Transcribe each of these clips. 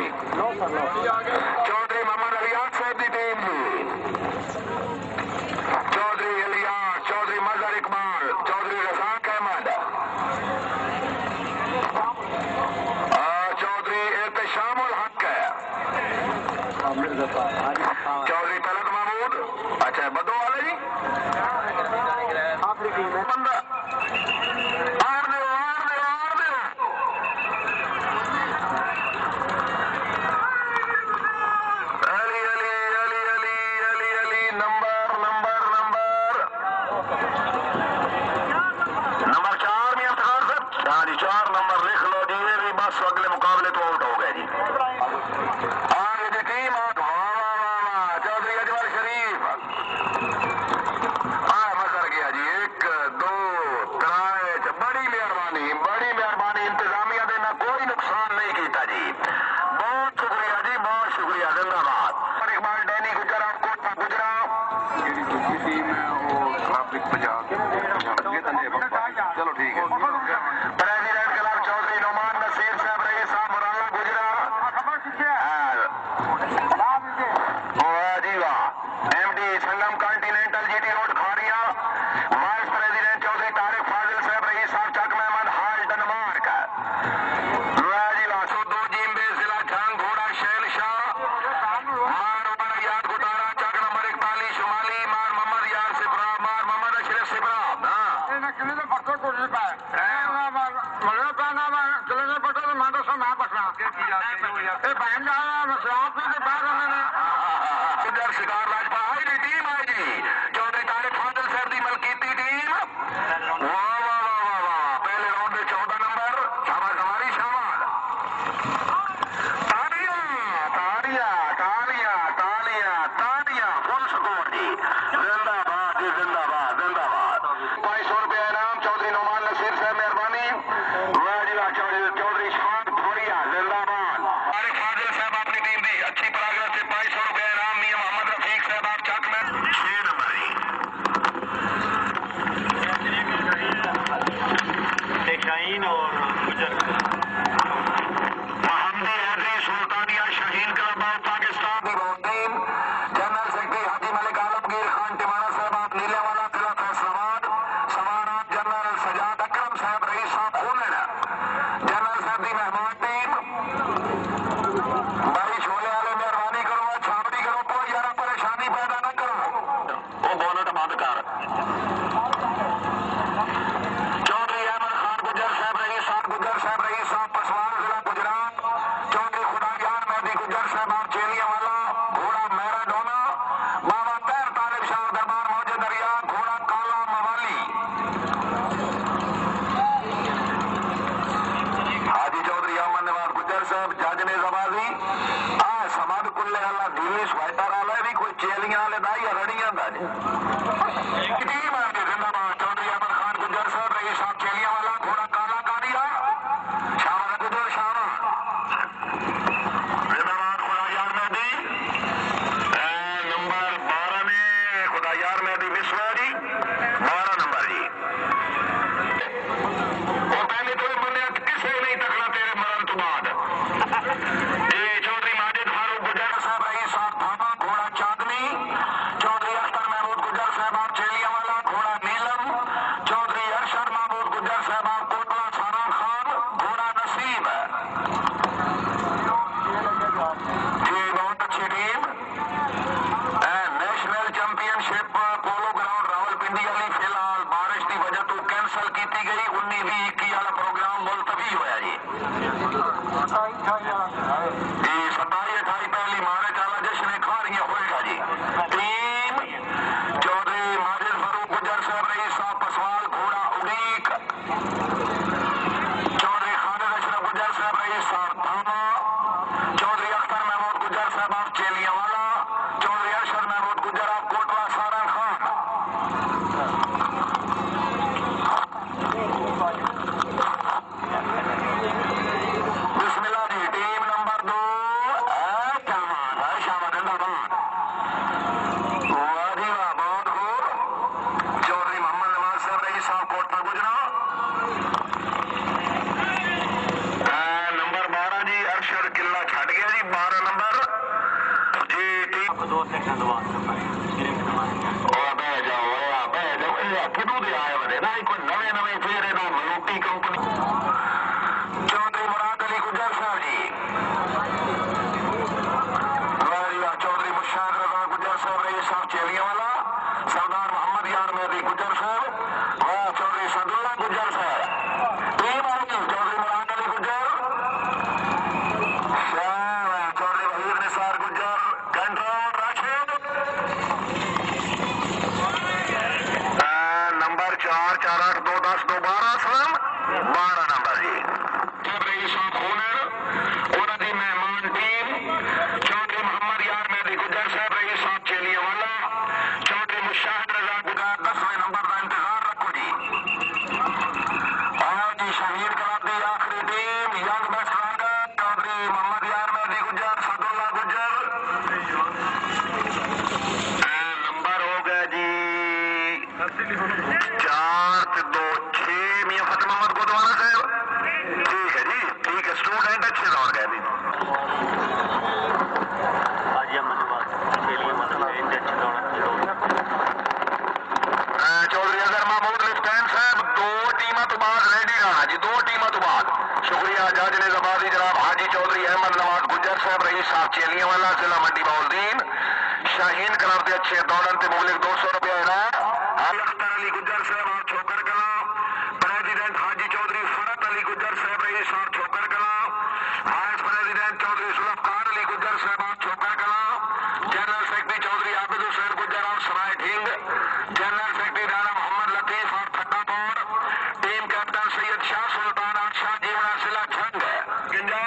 جی چودھری محمد الیاس صاحب کی ٹیم جی چودھری الیاس چودھری مظہر اقبال چودھری رزاق احمد چودھری احتشام الحق ہے چودھری طلعت محمود اچھا بدو والے جی بندہ 2 سیکنڈ بعد بہ جاؤ کدو دے آئے بنے نہ کوئی نویں چہرے نہ ملوٹی کمپنی چودھری مراد علی گجر صاحب جی چودھری مشاہد رضا گجر صاحب رئیس صاحب چیلیاں والا سردار محمد یار مہدی گجر صاحب اور چودھری سعد اللہ گجر صاحب ٹیم آئی چودھری مراد علی گجر چودھری وحید نثار گجر کنٹرول راشد نمبر 448210212 سلام 12 نمبر جی چودھری jashan-e-khunan اور دی مہمان ٹیم چودھری محمد یار مہدی گجر صاحب رئیس صاحب چیلیاں والا چودھری مشاہد رضا گجر 10ویں نمبر کا انتظار رکھو جی اور جی شہید کلب دی آخری team young best rider Chaudhry Muhammad Yar Mehdi گجر سعد اللہ گجر نمبر ہو گیا جی 426 میاں فتح محمد گودوانا صاحب ٹھیک ہے جی ٹھیک ہے اسٹوڈنٹ اچھے دوڑ گئے بھی چودھری اظہر محمود لفٹین صاحب 2 ٹیموں تو بعد ریڈی رہنا جی 2 ٹیموں تو بعد شکریہ جج نے زبادی جناب حاجی چودھری احمد نواز گجر صاحب رئیس صاحب چیلیاں والا ضلع منڈی بہاولدین شاہین کلب کے اچھے دوڑن تے مبلغ 200 روپیہ انعام اختر علی گجر صاحب اور چھوکر کلا پریزیڈنٹ حاجی چودھری فرت علی گجر صاحب رئیس صاحب چھوکر کلا وائس پریزیڈنٹ چودھری ذوالفقار علی گجر صاحب اور چھوکر کلا جنرل سیکرٹری چودھری عابد حسین گجر اور سرائے ڈھنگ جنرل سیکرٹری رانا محمد لطیف اور پھٹا پور ٹیم کیپٹن سید شاہ سلطان اور شاہ جیونا ضلع جھنگ گنجا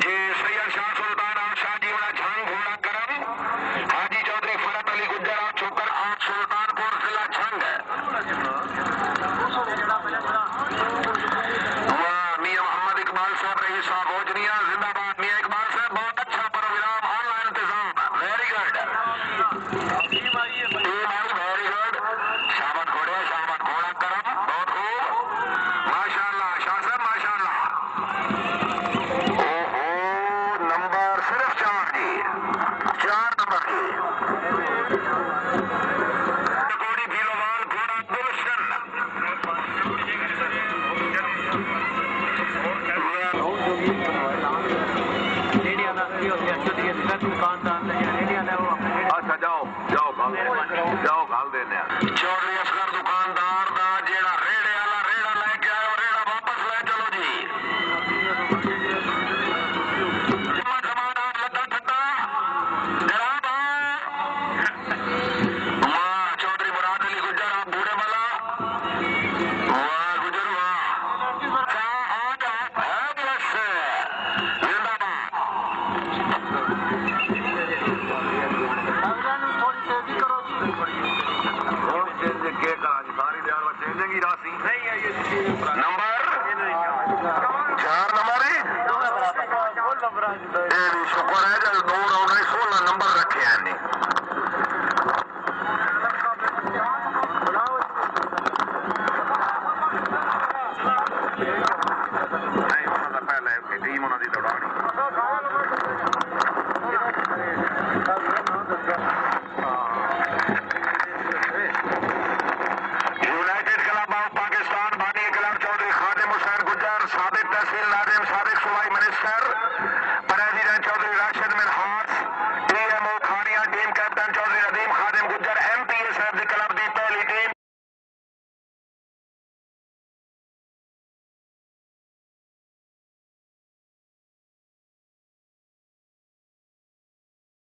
جی سید شاہ سلطان اور شاہ جیونا جھنگ گھوڑا کرم حاجی چودھری فرت علی گجر اور چھوکر اور سلطان پور ضلع جھنگ میاں محمد اقبال صاحب رئیس صاحب اوجنیا زندہ باد میاں اقبال صاحب بہت اچھا پروگرام آن لائن انتظام very good team I very good شابت گھوڑا کرم بہت خوب ماشاء اللہ شاہ صاحب ماشاء اللہ اوہو نمبر صرف 4 جی 4 نمبر جی کوڑی بھیلوال گھوڑا گلشن اچھا جاؤ گھال دینے چودھری اصغر دکاندار دا جیڑا ریڑے والا ریڑا لے کے آئے ریڑا واپس لے چلو جی زمانہ لگا ٹھٹا جناب واہ چودھری مراد علی گجر آپ بوڑھے والا واہ گجر واہ نمبر 4 نمبر شکر ہے جب 2